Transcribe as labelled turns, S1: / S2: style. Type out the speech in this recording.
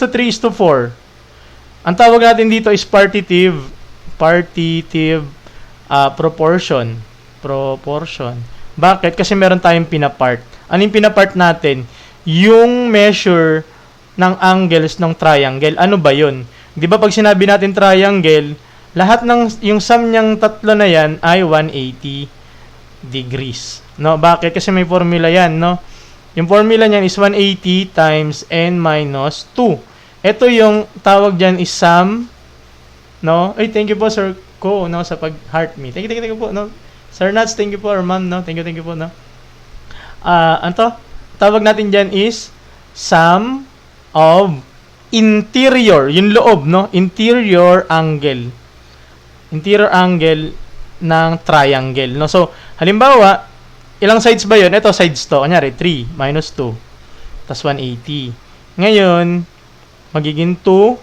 S1: 3:4. Ang tawag natin dito is partitive proportion. Bakit? Kasi meron tayong pinapart. Ano yung pinapart natin? Yung measure ng angles ng triangle. Ano ba yun? Di ba pag sinabi natin triangle, lahat ng yung sum niyang tatlo na yan ay 180 degrees. No? Bakit? Kasi may formula yan, no? Yung formula niyan is 180 times n minus 2. Ito yung tawag diyan is sum, no? Ay, thank you po Sir Ko, no, sa pag-heart me. Thank you po, no. Sir Nats, thank you po, or ma'am, no. Thank you po, no. Ano tawag natin diyan is sum of interior, yung loob, no? Interior angle ng triangle, no? So, halimbawa, ilang sides ba 'yon? Ito sides to. Kunyari 3 minus 2 tas 180. Ngayon, magiging 2